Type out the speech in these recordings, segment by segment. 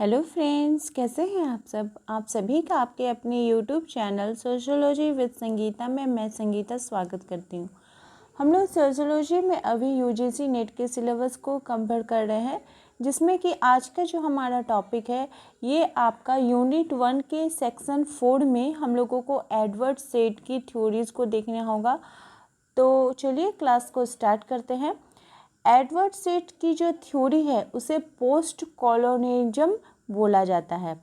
Hello friends, कैसे हैं आप सब। आप सभी का आपके अपने YouTube channel sociology with Sangeeta में मैं संगीता स्वागत करती हूँ। हम लोग सोशियोलॉजी में अभी यूजीसी नेट के सिलेबस को कवर कर रहे हैं, जिसमें कि आज का जो हमारा टॉपिक है ये आपका यूनिट 1 के सेक्शन 4 में हम लोगों को एडवर्ड सेड की थ्योरीज को देखना होगा। तो चलिए क्लास को स्टार्ट करते हैं। एडवर्ड सेड की जो थ्योरी है उसे पोस्ट कॉलोनियलिज्म बोला जाता है।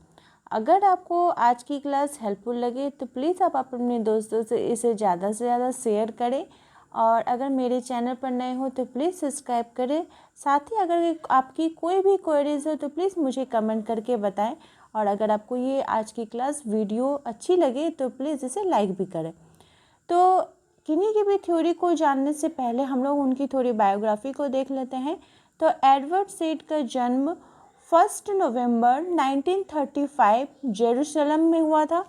अगर आपको आज की क्लास हेल्पफुल लगे तो प्लीज़ आप अपने दोस्तों से इसे ज़्यादा से ज़्यादा शेयर करें, और अगर मेरे चैनल पर नए हो तो प्लीज़ सब्सक्राइब करें। साथ ही अगर आपकी कोई भी क्वेरीज हो तो प्लीज़ मुझे कमेंट करके बताएं, और अगर आपको ये आज की क्लास वीडियो अच्छी लगे तो प्लीज़ इसे लाइक भी करें। तो किन्हीं की भी थ्योरी को जानने से पहले हम लोग उनकी थोड़ी बायोग्राफी को देख लेते हैं। तो एडवर्ड सेड का जन्म 1 नवंबर 1935 जेरूसलम में हुआ था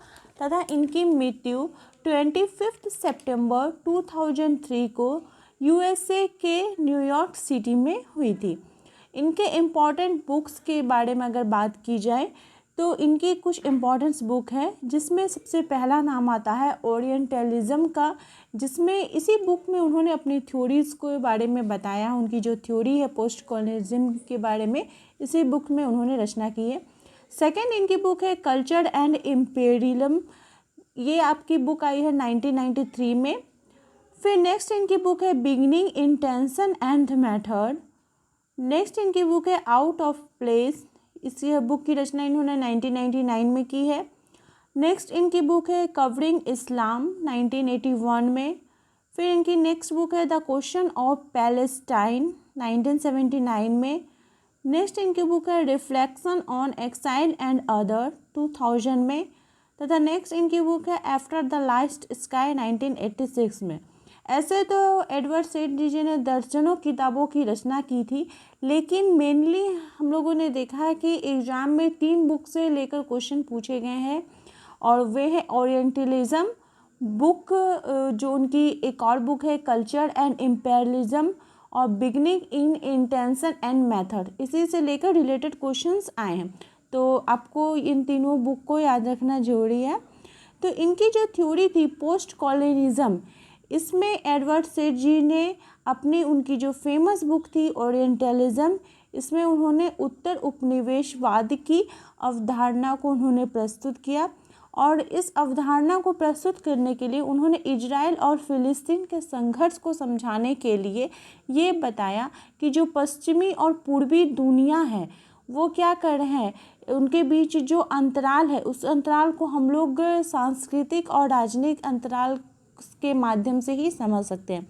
तथा इनकी मृत्यु 25 सितंबर 2003 को यूएसए के न्यूयॉर्क सिटी में हुई थी। इनके इम्पॉर्टेंट बुक्स के बारे में अगर बात की जाए तो इनकी कुछ इम्पॉर्टेंस बुक है, जिसमें सबसे पहला नाम आता है ओरिएंटलिज्म का, जिसमें इसी बुक में उन्होंने अपनी थ्योरीज़ के बारे में बताया। उनकी जो थ्योरी है पोस्ट कॉलोनियलिज्म के बारे में इसी बुक में उन्होंने रचना की है। सेकेंड इनकी बुक है कल्चर एंड इम्पेरियलिज्म, ये आपकी बुक आई है 1993 में। फिर नेक्स्ट इनकी बुक है beginning intention and method. Next इनकी बुक है आउट ऑफ प्लेस, इस बुक की रचना इन्होंने 1999 में की है। नेक्स्ट इनकी बुक है कवरिंग इस्लाम 1981 में। फिर इनकी नेक्स्ट बुक है द क्वेश्चन ऑफ पैलेस्टाइन 1979 में। नेक्स्ट इनकी बुक है reflection on exile and other 2000 में, तथा नेक्स्ट इनकी बुक है आफ्टर द लास्ट स्काई 1986 में। ऐसे तो एडवर्ड सेड जी ने दर्जनों किताबों की रचना की थी, लेकिन मेनली हम लोगों ने देखा है कि एग्ज़ाम में 3 बुक से लेकर क्वेश्चन पूछे गए हैं, और वे है ओरिएंटलिज्म बुक, जो उनकी एक और बुक है कल्चर एंड इम्पेरियलिज्म, और beginning in intention and method. इसी से लेकर रिलेटेड क्वेश्चंस आए हैं, तो आपको इन तीनों बुक को याद रखना जरूरी है। तो इनकी जो थ्योरी थी पोस्ट कॉलोनियलिज्म, इसमें एडवर्ड सेड जी ने अपनी उनकी जो फेमस बुक थी ओरिएंटलिज्म, इसमें उन्होंने उत्तर उपनिवेशवाद की अवधारणा को उन्होंने प्रस्तुत किया, और इस अवधारणा को प्रस्तुत करने के लिए उन्होंने इजराइल और फिलिस्तीन के संघर्ष को समझाने के लिए ये बताया कि जो पश्चिमी और पूर्वी दुनिया है वो क्या कर रहे हैं, उनके बीच जो अंतराल है उस अंतराल को हम लोग सांस्कृतिक और राजनीतिक अंतराल के माध्यम से ही समझ सकते हैं।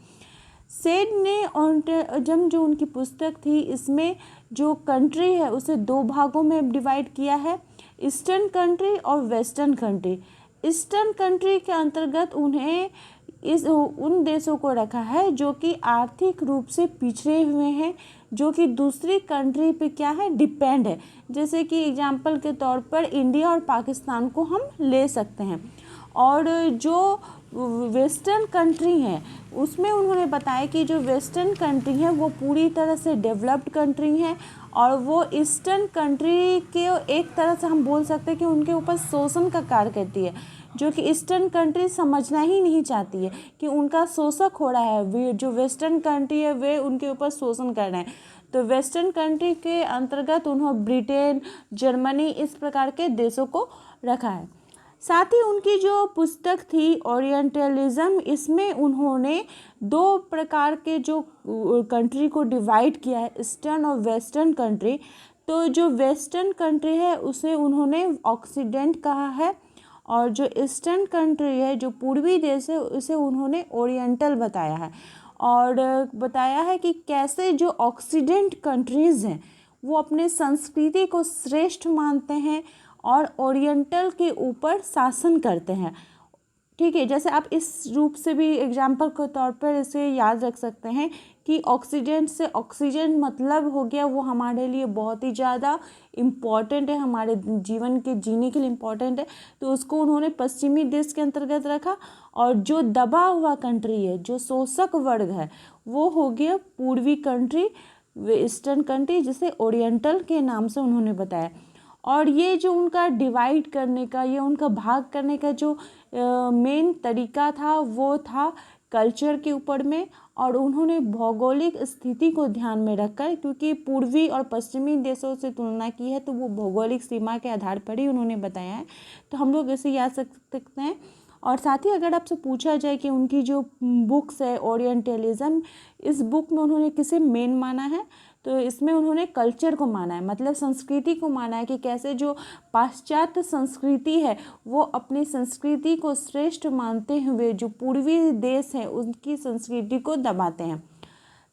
सेड ने ओरिएंटलिज्म जो उनकी पुस्तक थी, इसमें जो कंट्री है उसे 2 भागों में डिवाइड किया है, ईस्टर्न कंट्री और वेस्टर्न कंट्री। ईस्टर्न कंट्री के अंतर्गत उन्हें उन देशों को रखा है जो कि आर्थिक रूप से पिछड़े हुए हैं, जो कि दूसरी कंट्री पे क्या है डिपेंड है। जैसे कि एग्जांपल के तौर पर इंडिया और पाकिस्तान को हम ले सकते हैं। और जो वेस्टर्न कंट्री हैं उसमें उन्होंने बताया कि जो वेस्टर्न कंट्री है वो पूरी तरह से डेवलप्ड कंट्री हैं, और वो ईस्टर्न कंट्री के एक तरह से हम बोल सकते हैं कि उनके ऊपर शोषण का कार्य करती है, जो कि ईस्टर्न कंट्री समझना ही नहीं चाहती है कि उनका शोषक हो रहा है। वे जो वेस्टर्न कंट्री है वे उनके ऊपर शोषण कर रहे हैं। तो वेस्टर्न कंट्री के अंतर्गत उन्होंने ब्रिटेन, जर्मनी, इस प्रकार के देशों को रखा है। साथ ही उनकी जो पुस्तक थी ओरिएंटलिज्म, इसमें उन्होंने 2 प्रकार के जो कंट्री को डिवाइड किया है, ईस्टर्न और वेस्टर्न कंट्री। तो जो वेस्टर्न कंट्री है उसे उन्होंने ऑक्सीडेंट कहा है, और जो ईस्टर्न कंट्री है जो पूर्वी देश है उसे उन्होंने ओरिएंटल बताया है, और बताया है कि कैसे जो ऑक्सीडेंट कंट्रीज़ हैं वो अपने संस्कृति को श्रेष्ठ मानते हैं और ओरिएंटल के ऊपर शासन करते हैं। ठीक है, जैसे आप इस रूप से भी एग्जाम्पल के तौर पर इसे याद रख सकते हैं कि ऑक्सीडेंट से ऑक्सीजन मतलब हो गया वो हमारे लिए बहुत ही ज़्यादा इम्पॉर्टेंट है, हमारे जीवन के जीने के लिए इम्पॉर्टेंट है, तो उसको उन्होंने पश्चिमी देश के अंतर्गत रखा। और जो दबा हुआ कंट्री है, जो शोषक वर्ग है, वो हो गया पूर्वी कंट्री, वे ईस्टर्न कंट्री, जिसे ओरिएंटल के नाम से उन्होंने बताया। और ये जो उनका डिवाइड करने का, ये उनका भाग करने का जो मेन तरीका था वो था कल्चर के ऊपर में। और उन्होंने भौगोलिक स्थिति को ध्यान में रखकर, क्योंकि पूर्वी और पश्चिमी देशों से तुलना की है तो वो भौगोलिक सीमा के आधार पर ही उन्होंने बताया है, तो हम लोग इसे याद रख सकते हैं। और साथ ही अगर आपसे पूछा जाए कि उनकी जो बुक्स है ओरिएंटलिज्म, इस बुक में उन्होंने किसे मेन माना है, तो इसमें उन्होंने कल्चर को माना है, मतलब संस्कृति को माना है कि कैसे जो पाश्चात्य संस्कृति है वो अपनी संस्कृति को श्रेष्ठ मानते हुए जो पूर्वी देश हैं उनकी संस्कृति को दबाते हैं।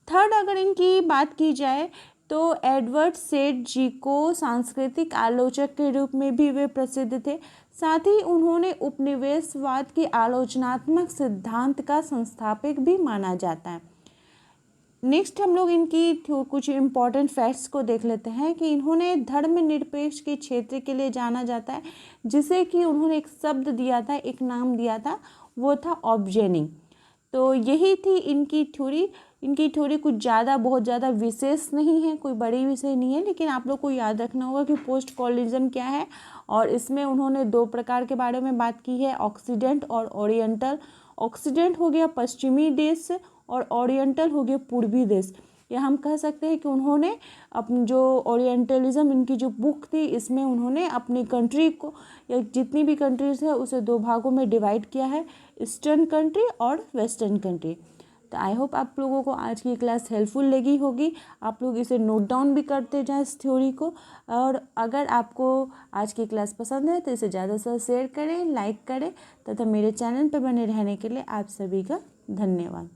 थर्ड, अगर इनकी बात की जाए तो एडवर्ड सेड जी को सांस्कृतिक आलोचक के रूप में भी वे प्रसिद्ध थे। साथ ही उन्होंने उपनिवेशवाद के आलोचनात्मक सिद्धांत का संस्थापक भी माना जाता है। नेक्स्ट हम लोग इनकी कुछ इम्पॉर्टेंट फैक्ट्स को देख लेते हैं कि इन्होंने धर्मनिरपेक्ष के क्षेत्र के लिए जाना जाता है, जिसे कि उन्होंने एक शब्द दिया था, एक नाम दिया था, वो था ऑब्जेनिंग। तो यही थी इनकी थ्योरी। इनकी थ्योरी कुछ ज़्यादा बहुत ज़्यादा विशेष नहीं है, कोई बड़ी विषय नहीं है, लेकिन आप लोग को याद रखना होगा कि पोस्ट कॉलोनिज्म क्या है। और इसमें उन्होंने दो प्रकार के बारे में बात की है, ऑक्सीडेंट और ओरिएंटल। ऑक्सीडेंट हो गया पश्चिमी देश और ओरिएंटल हो गया पूर्वी देश। या हम कह सकते हैं कि उन्होंने अपनी जो ओरिएंटलिज्म इनकी जो बुक थी, इसमें उन्होंने अपनी कंट्री को या जितनी भी कंट्रीज है उसे दो भागों में डिवाइड किया है, ईस्टर्न कंट्री और वेस्टर्न कंट्री। तो आई होप आप लोगों को आज की क्लास हेल्पफुल लगी होगी। आप लोग इसे नोट डाउन भी करते जाएं इस थ्योरी को। और अगर आपको आज की क्लास पसंद है तो इसे ज़्यादा से ज़्यादा शेयर करें, लाइक करें तथा मेरे चैनल पर बने रहने के लिए आप सभी का धन्यवाद।